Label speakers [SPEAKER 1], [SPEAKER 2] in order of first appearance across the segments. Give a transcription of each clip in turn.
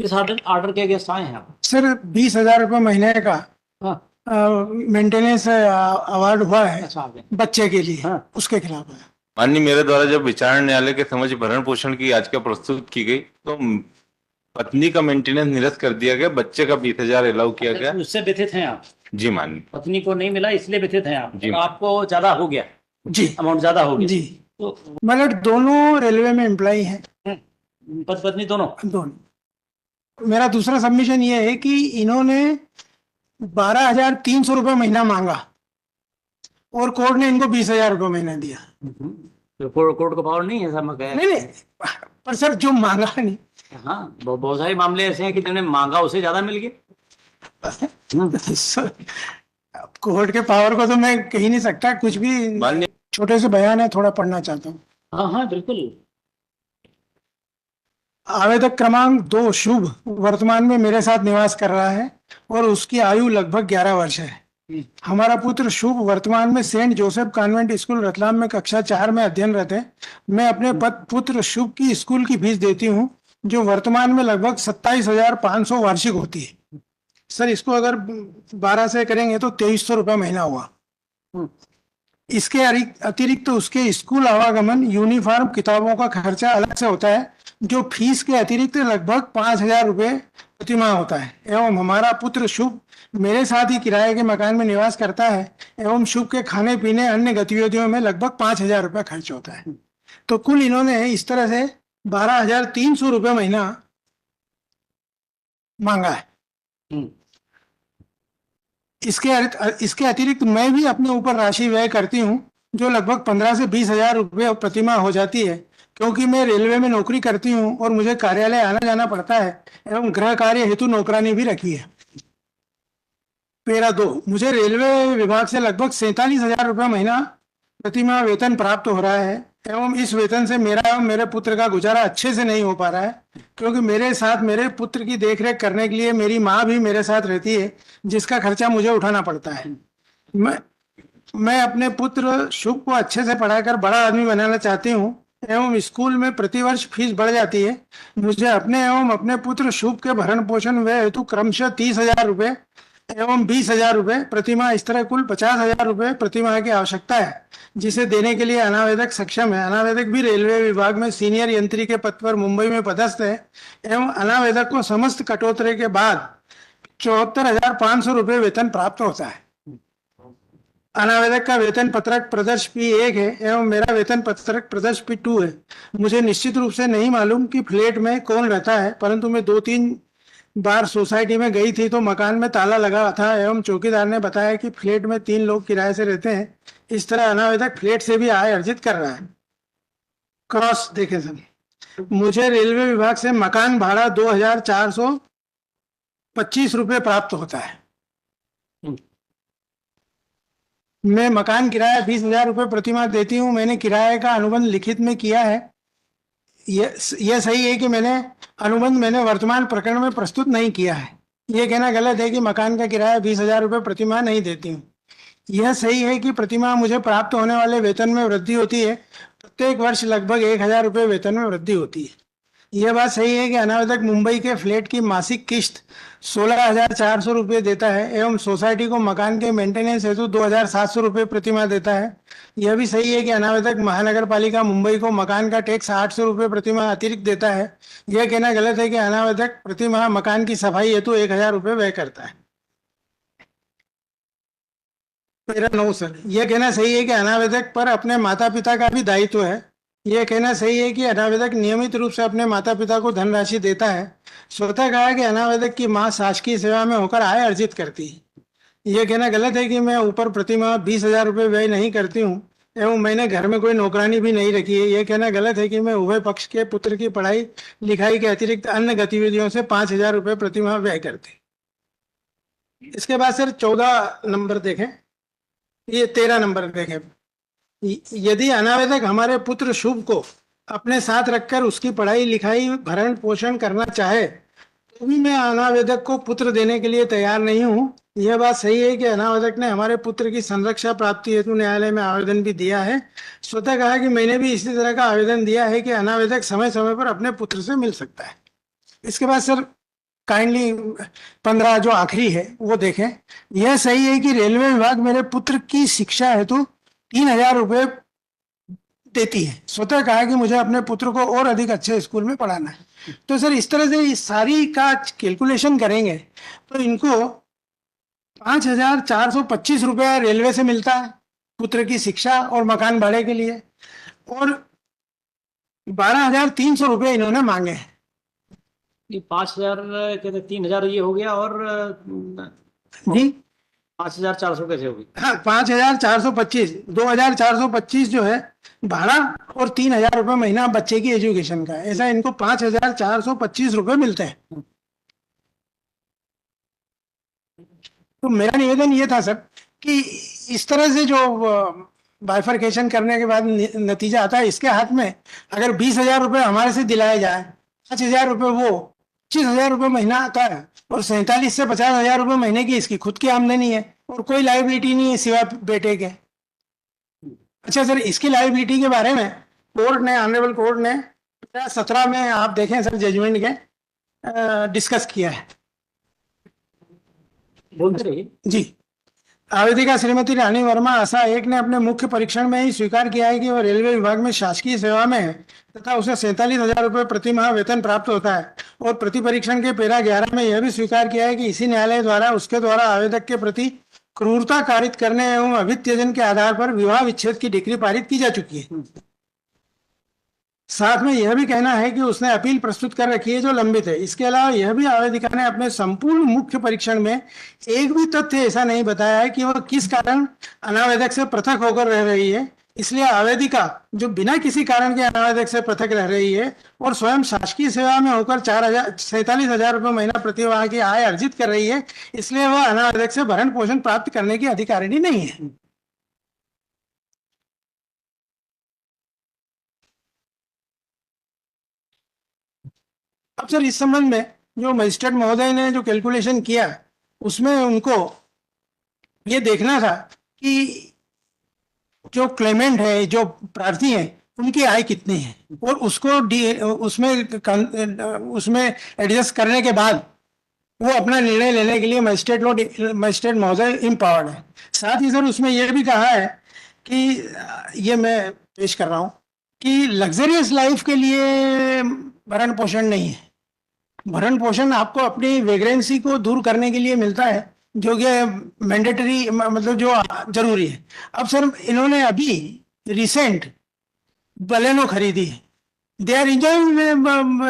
[SPEAKER 1] किस order order के guest आए हैं आप?
[SPEAKER 2] सर 20,000 रुपये महीने का
[SPEAKER 1] हाँ।
[SPEAKER 2] मेंटेनेंस अवार्ड हुआ है
[SPEAKER 1] अच्छा, आ गए।
[SPEAKER 2] बच्चे के लिए,
[SPEAKER 1] हाँ।
[SPEAKER 2] उसके खिलाफ है।
[SPEAKER 3] माननीय, मेरे द्वारा जब विचारण न्यायालय के समक्ष भरण पोषण की याचिका प्रस्तुत की गई तो पत्नी का मेंटेनेंस निरस्त कर दिया गया, बच्चे का 20,000 अलाउ किया गया।
[SPEAKER 1] उससे व्यथित हैं आप?
[SPEAKER 3] जी माननीय।
[SPEAKER 1] पत्नी को नहीं मिला इसलिए व्यथित हैं आप?
[SPEAKER 3] जी।
[SPEAKER 1] तो आपको ज्यादा हो गया,
[SPEAKER 2] जी
[SPEAKER 1] अमाउंट ज्यादा हो गया
[SPEAKER 2] जी।
[SPEAKER 1] तो?
[SPEAKER 2] मतलब दोनों रेलवे में एम्प्लॉय हैं।
[SPEAKER 1] पति पत्नी दोनों?
[SPEAKER 2] दोनों। मेरा दूसरा सबमिशन ये है कि इन्होंने 12,300 रुपये महीना मांगा और कोर्ट ने इनको 20,000 रुपये महीना दिया।
[SPEAKER 1] तो कोर्ट को पावर नहीं है सब में कहे?
[SPEAKER 2] नहीं नहीं, पर सर जो मांगा नहीं।
[SPEAKER 1] हाँ, बहुत सारे मामले ऐसे हैं कि जिन्होंने मांगा उसे ज्यादा मिल गया।
[SPEAKER 2] सर, कोर्ट के पावर को तो मैं कह नहीं सकता कुछ भी।
[SPEAKER 3] माननीय।
[SPEAKER 2] छोटे से बयान है, थोड़ा पढ़ना चाहता हूँ।
[SPEAKER 1] हाँ हाँ बिल्कुल।
[SPEAKER 2] आवेदक क्रमांक 2 शुभ वर्तमान में मेरे साथ निवास कर रहा है और उसकी आयु लगभग 11 वर्ष है। हमारा पुत्र शुभ वर्तमान में Saint Joseph convent school Ratlam में कक्षा 4 में अध्ययनरत है। मैं अपने पुत्र शुभ की स्कूल की फीस देती हूँ, जो वर्तमान में लगभग 27,500 वार्षिक होती है। सर इसको अगर 12 से करेंगे तो 2,300 रुपये महीना हुआ। इसके अतिरिक्त उसके स्कूल आवागमन, यूनिफॉर्म, किताबों का खर्चा अलग से होता है, जो फीस के अतिरिक्त लगभग 5,000 रुपये प्रतिमाह होता है। एवं हमारा पुत्र शुभ मेरे साथ ही किराए के मकान में निवास करता है एवं शुभ के खाने पीने अन्य गतिविधियों में लगभग 5,000 रुपये खर्च होता है। तो कुल इन्होंने इस तरह से 12,300 रुपये महीना मांगा है। इसके अतिरिक्त मैं भी अपने ऊपर राशि व्यय करती हूँ, जो लगभग 15 से 20,000 रुपये प्रतिमाह हो जाती है, क्योंकि मैं रेलवे में नौकरी करती हूँ और मुझे कार्यालय आना जाना पड़ता है एवं गृह कार्य हेतु नौकरानी भी रखी है। पैरा 2, मुझे रेलवे विभाग से लगभग 47,000 रुपये महीना प्रतिमाह वेतन प्राप्त हो रहा है एवं इस वेतन से मेरा एवं मेरे पुत्र का गुजारा अच्छे से नहीं हो पा रहा है, क्योंकि मेरे साथ मेरे पुत्र की देखरेख करने के लिए मेरी माँ भी मेरे साथ रहती है, जिसका खर्चा मुझे उठाना पड़ता है। मैं अपने पुत्र शुभ को अच्छे से पढ़ाकर बड़ा आदमी बनाना चाहती हूँ एवं स्कूल में प्रतिवर्ष फीस बढ़ जाती है। मुझे अपने एवं अपने पुत्र शुभ के भरण पोषण व्यय हेतु क्रमशः 30,000 रुपये एवं 20,000 रुपये प्रतिमाह, इस तरह कुल 50,000 रुपये प्रतिमाह की आवश्यकता है, जिसे देने के लिए अनावेदक सक्षम है। अनावेदक भी रेलवे विभाग में सीनियर यंत्री के पद पर मुंबई में पदस्थ है एवं अनावेदक को समस्त कटौती के बाद 74,500 रुपये वेतन प्राप्त होता है। अनावेदक का वेतन पत्रक प्रदर्श P1 है एवं मेरा वेतन पत्रक प्रदर्श P2 है। मुझे निश्चित रूप से नहीं मालूम कि फ्लैट में कौन रहता है, परंतु मैं 2-3 बार सोसाइटी में गई थी तो मकान में ताला लगा था एवं चौकीदार ने बताया कि फ्लैट में 3 लोग किराए से रहते हैं। इस तरह अनावेदक फ्लैट से भी आय अर्जित कर रहा है। क्रॉस देखें सर, मुझे रेलवे विभाग से मकान भाड़ा 2,425 रुपये प्राप्त होता है। मैं मकान किराया 20,000 रुपये प्रतिमाह देती हूँ। मैंने किराए का अनुबंध लिखित में किया है। यह सही है कि मैंने वर्तमान प्रकरण में प्रस्तुत नहीं किया है। यह कहना गलत है कि मकान का किराया 20,000 रुपये प्रतिमाह नहीं देती हूँ। यह सही है कि प्रतिमाह मुझे प्राप्त होने वाले वेतन में वृद्धि होती है। प्रत्येक वर्ष लगभग 1,000 रुपये वेतन में वृद्धि होती है। यह बात सही है कि अनावेदक मुंबई के फ्लैट की मासिक किस्त 16,400 रुपये देता है एवं सोसाइटी को मकान के मेंटेनेंस हेतु 2,700 रुपये प्रतिमाह देता है। यह भी सही है कि अनावेदक महानगर पालिका मुंबई को मकान का टैक्स 800 रुपये प्रतिमाह अतिरिक्त देता है। यह कहना गलत है कि अनावेदक प्रतिमाह मकान की सफाई हेतु 1,000 रुपये व्यय करता है। मेरा 9 सर, यह कहना सही है कि अनावेदक पर अपने माता पिता का भी दायित्व है। यह कहना सही है कि अनावेदक नियमित रूप से अपने माता पिता को धनराशि देता है। स्वतः कहा कि अनावेदक की मां शासकीय सेवा में होकर आय अर्जित करती है। यह कहना गलत है कि मैं ऊपर प्रतिमाह 20,000 रुपये व्यय नहीं करती हूँ एवं मैंने घर में कोई नौकरानी भी नहीं रखी है। यह कहना गलत है कि मैं उभय पक्ष के पुत्र की पढ़ाई लिखाई के अतिरिक्त अन्य गतिविधियों से 5,000 रुपये प्रतिमाह व्यय करती। इसके बाद सर 14 नंबर देखें, ये 13 नंबर देखें। यदि अनावेदक हमारे पुत्र शुभ को अपने साथ रखकर उसकी पढ़ाई लिखाई भरण पोषण करना चाहे तो भी मैं अनावेदक को पुत्र देने के लिए तैयार नहीं हूँ। यह बात सही है कि अनावेदक ने हमारे पुत्र की संरक्षा प्राप्ति हेतु न्यायालय में आवेदन भी दिया है। स्वतः कहा कि मैंने भी इसी तरह का आवेदन दिया है कि अनावेदक समय समय पर अपने पुत्र से मिल सकता है। इसके बाद सर काइंडली 15 जो आखिरी है वो देखें। यह सही है कि रेलवे विभाग मेरे पुत्र की शिक्षा हेतु 3,000 रुपये देती है। स्वतः कहा कि मुझे अपने पुत्र को और अधिक अच्छे स्कूल में पढ़ाना है। तो सर इस तरह से इस सारी का कैलकुलेशन करेंगे तो इनको 5,425 रुपया रेलवे से मिलता है पुत्र की शिक्षा और मकान भाड़े के लिए, और 12,300 रुपये इन्होंने मांगे हैं।
[SPEAKER 1] ये 5,000 कहते 3,000 ये हो गया, और
[SPEAKER 2] जी
[SPEAKER 1] 5,400 कैसे होगी?
[SPEAKER 2] हाँ, 5,425, 2,425 जो है भाड़ा, और 3,000 रुपये महीना बच्चे की एजुकेशन का, ऐसा इनको 5,425 रुपये मिलते हैं। तो मेरा निवेदन ये था सर कि इस तरह से जो बाइफरकेशन करने के बाद नतीजा आता है, इसके हाथ में अगर 20,000 रुपये हमारे से दिलाए जाए, 5,000 रुपये वो, 25,000 रुपये महीना आता है, और 47 से 50,000 रुपये महीने की इसकी खुद की आमदनी है, और कोई लाइबिलिटी नहीं है सिवाय बेटे के। अच्छा सर, इसकी लाइबिलिटी के बारे में कोर्ट ने, ऑनरेबल कोर्ट ने 17 में आप देखें सर जजमेंट के डिस्कस किया है।
[SPEAKER 1] बोलते रहिए।
[SPEAKER 2] जी, आवेदिका श्रीमती रानी वर्मा आशा 1 ने अपने मुख्य परीक्षण में ही स्वीकार किया है कि वह रेलवे विभाग में शासकीय सेवा में है तथा उसे 47,000 रुपये प्रति माह वेतन प्राप्त होता है, और प्रति परीक्षण के पैरा 11 में यह भी स्वीकार किया है कि इसी न्यायालय द्वारा उसके द्वारा आवेदक के प्रति क्रूरता कारित करने एवं अभित्यजन के आधार पर विवाह विच्छेद की डिक्री पारित की जा चुकी है। साथ में यह भी कहना है कि उसने अपील प्रस्तुत कर रखी है जो लंबित है। इसके अलावा यह भी आवेदिका ने अपने संपूर्ण मुख्य परीक्षण में एक भी तथ्य ऐसा नहीं बताया है कि वह किस कारण अनावेदक से पृथक होकर रह रही है। इसलिए आवेदिका जो बिना किसी कारण के अनावेदक से पृथक रह रही है और स्वयं शासकीय सेवा में होकर 47,000 रुपये महीना प्रतिमाह की आय अर्जित कर रही है, इसलिए वह अनावेदक से भरण पोषण प्राप्त करने की अधिकारिणी नहीं है। अब सर इस संबंध में जो मजिस्ट्रेट महोदय ने जो कैलकुलेशन किया उसमें उनको ये देखना था कि जो क्लेमेंट है, जो प्रार्थी है, उनकी आय कितनी है, और उसको उसमें एडजस्ट करने के बाद वो अपना निर्णय लेने के लिए मजिस्ट्रेट महोदय इम्पावर्ड है। साथ ही सर उसमें यह भी कहा है कि ये मैं पेश कर रहा हूँ कि लग्जरियस लाइफ के लिए भरण पोषण नहीं है। भरण पोषण आपको अपनी वेग्रेंसी को दूर करने के लिए मिलता है, जो कि मैंडेटरी, मतलब जो जरूरी है। अब सर इन्होंने अभी रिसेंट बलेनो खरीदी है, they are enjoying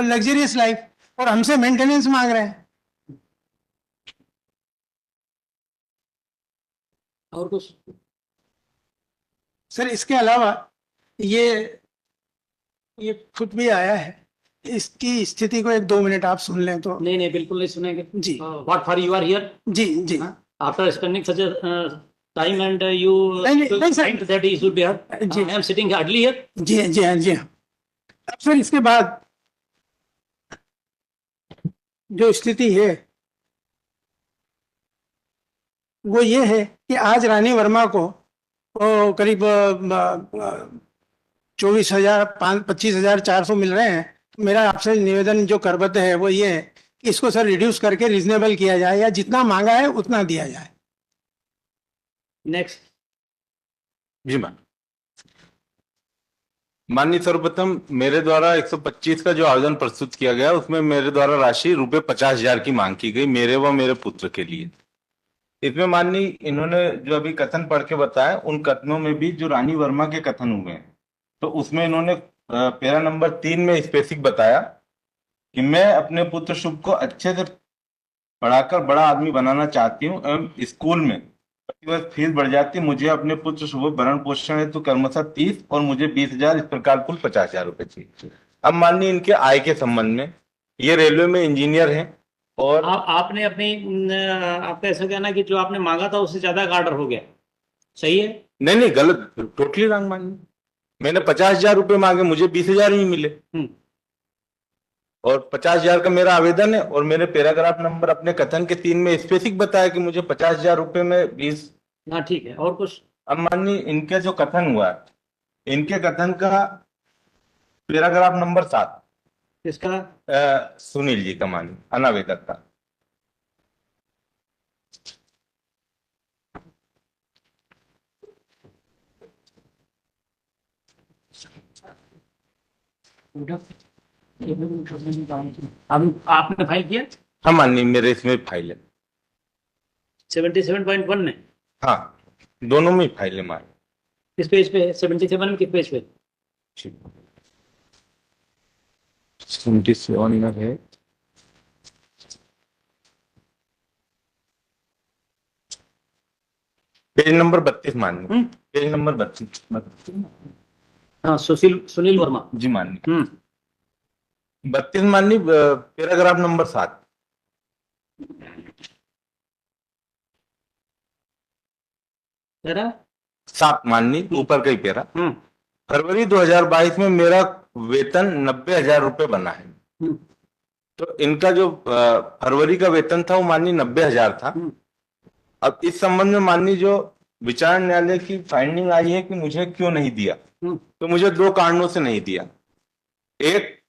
[SPEAKER 2] luxurious life, और हमसे मेंटेनेंस मांग रहे हैं।
[SPEAKER 1] और कुछ
[SPEAKER 2] सर इसके अलावा ये खुद भी आया है, इसकी स्थिति को 1-2 मिनट आप सुन लें तो।
[SPEAKER 1] नहीं नहीं, बिल्कुल नहीं सुनेंगे
[SPEAKER 2] जी।
[SPEAKER 1] What for you are here?
[SPEAKER 2] जी जी।
[SPEAKER 1] After spending such time and you
[SPEAKER 2] नहीं, sir.
[SPEAKER 1] think that he should be heard.
[SPEAKER 2] जी।
[SPEAKER 1] I am sitting idly here.
[SPEAKER 2] जी जी हाँ जी हाँ। अब सर इसके बाद जो स्थिति है वो ये है कि आज रानी वर्मा को करीब 25,400 मिल रहे हैं। तो मेरा आपसे निवेदन जो करबद्ध है वो ये है कि इसको सर रिड्यूस करके रीजनेबल किया जाए, या जितना मांगा है उतना दिया जाए।
[SPEAKER 1] नेक्स्ट।
[SPEAKER 3] जी मैम। माननीय सर्वप्रथम मेरे द्वारा 125 का जो आवेदन प्रस्तुत किया गया उसमें मेरे द्वारा राशि ₹50,000 की मांग की गई मेरे व मेरे पुत्र के लिए। इसमें माननीय इन्होंने जो अभी कथन पढ़ के बताया, उन कथनों में भी जो रानी वर्मा के कथन हुए हैं, तो उसमें इन्होंने पैरा नंबर 3 में स्पेसिफिक बताया कि मैं अपने पुत्र शुभ को अच्छे से पढ़ाकर बड़ा आदमी बनाना चाहती हूँ एवं स्कूल में प्रतिवर्ष फीस बढ़ जाती है। मुझे अपने पुत्र शुभ भरण पोषण हेतु क्रमशः 30 और मुझे 20,000, इस प्रकार कुल 50,000 रुपए चाहिए। अब माननीय इनके आय के संबंध में, ये रेलवे में इंजीनियर हैं और
[SPEAKER 1] आपने अपनी आपका ऐसा कहना कि जो आपने मांगा था उससे ज्यादा का ऑर्डर हो गया, सही है?
[SPEAKER 3] नहीं, गलत, टोटली रॉन्ग मानिए। मैंने 50,000 रुपए मांगे, मुझे 20,000 ही मिले, और 50,000 का मेरा आवेदन है, और मेरे पैराग्राफ नंबर अपने कथन के 3 में स्पेसिफिक बताया कि मुझे 50,000 रुपए में 20।
[SPEAKER 1] हाँ ठीक है, और कुछ?
[SPEAKER 3] अब मानिए इनके जो कथन हुआ है, इनके कथन का पैराग्राफ नंबर 7,
[SPEAKER 1] इसका
[SPEAKER 3] सुनील जी का मानी अनावेदक का।
[SPEAKER 1] अब आपने फाइल किया
[SPEAKER 3] हाँ माननीय, मेरे इसमें फाइल है।
[SPEAKER 1] 77.1 में?
[SPEAKER 3] हाँ, दोनों में फाइल है माननीय।
[SPEAKER 1] किस पेज पे है? 77 में किस पेज पे?
[SPEAKER 3] 77 में है, पेज नंबर 32 माननीय। Page number 32।
[SPEAKER 1] हाँ, सुनील वर्मा।
[SPEAKER 3] जी माननीय। 32 माननीय, पैराग्राफ नंबर 7।
[SPEAKER 1] तेरा
[SPEAKER 3] 7 माननीय, ऊपर का ही पैरा। फरवरी 2022 में मेरा वेतन 90,000 रुपए बना है। तो इनका जो फरवरी का वेतन था वो माननीय 90,000 था। अब इस संबंध में माननीय जो विचार न्यायालय की फाइंडिंग आई है कि मुझे क्यों नहीं दिया, तो मुझे 2 कारणों से नहीं दिया। एक,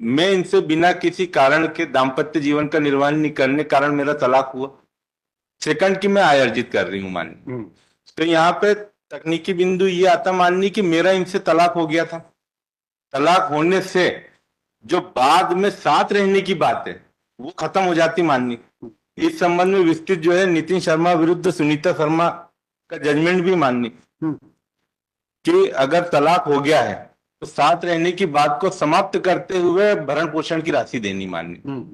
[SPEAKER 3] मैं इनसे बिना किसी कारण के दाम्पत्य जीवन का निर्वाह नहीं करने के कारण मेरा तलाक हुआ। सेकंड, कि मैं आय अर्जित कर रही हूँ माननीय। तो यहाँ पे तकनीकी बिंदु ये आता माननीय कि मेरा इनसे तलाक हो गया था। तलाक होने से जो बाद में साथ रहने की बात है वो खत्म हो जाती माननीय। इस संबंध में विस्तृत जो है नितिन शर्मा विरुद्ध सुनीता शर्मा का जजमेंट भी माननीय कि अगर तलाक हो गया है तो साथ रहने की बात को समाप्त करते हुए भरण पोषण की राशि देनी माननीय।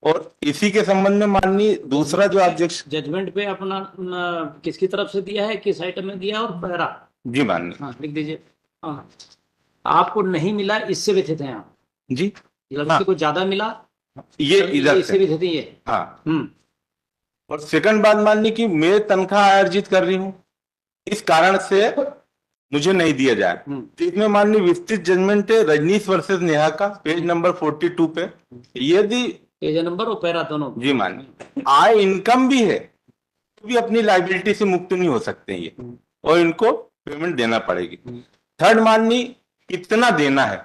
[SPEAKER 3] और इसी के संबंध में माननीय दूसरा जो ऑब्जेक्शन
[SPEAKER 1] जजमेंट पे अपना किसकी तरफ से दिया है, किस आइटम में दिया और पैरा?
[SPEAKER 3] जी माननीय।
[SPEAKER 1] हाँ, लिख दीजिए। हाँ, आपको नहीं मिला, इससे व्यथित हैं आप
[SPEAKER 3] जी।
[SPEAKER 1] लड़के
[SPEAKER 3] हाँ,
[SPEAKER 1] को ज्यादा मिला,
[SPEAKER 3] ये इधर
[SPEAKER 1] इससे
[SPEAKER 3] से।
[SPEAKER 1] व्यथित है ये।
[SPEAKER 3] हाँ। और सेकंड बात माननीय कि मैं तनख्वाह अर्जित कर रही हूँ, इस कारण से मुझे नहीं दिया जाए। तो इसमें माननीय विस्तृत जजमेंट है रजनीश वर्सेस नेहा का, पेज नंबर 42 पे। यदि
[SPEAKER 1] पेज नंबर और पैरा दोनों।
[SPEAKER 3] जी माननीय आय इनकम भी है तो भी अपनी लाइबिलिटी से मुक्त नहीं हो सकते ये, और इनको पेमेंट देना पड़ेगी। थर्ड माननीय, कितना देना है,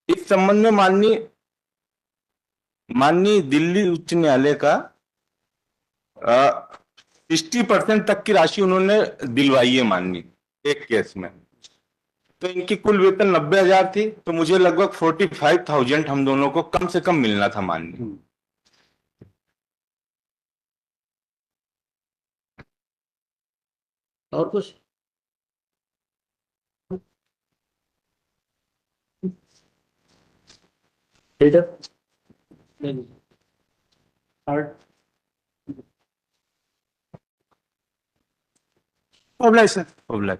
[SPEAKER 3] इस संबंध में माननीय दिल्ली उच्च न्यायालय का 60% तक की राशि उन्होंने दिलवाई है माननीय एक केस में। तो इनकी कुल वेतन 90,000 थी, तो मुझे लगभग 45,000 हम दोनों को कम से कम मिलना था माननीय।
[SPEAKER 1] और कुछ?
[SPEAKER 2] ओबलाइस सर।
[SPEAKER 3] ओब्लाक।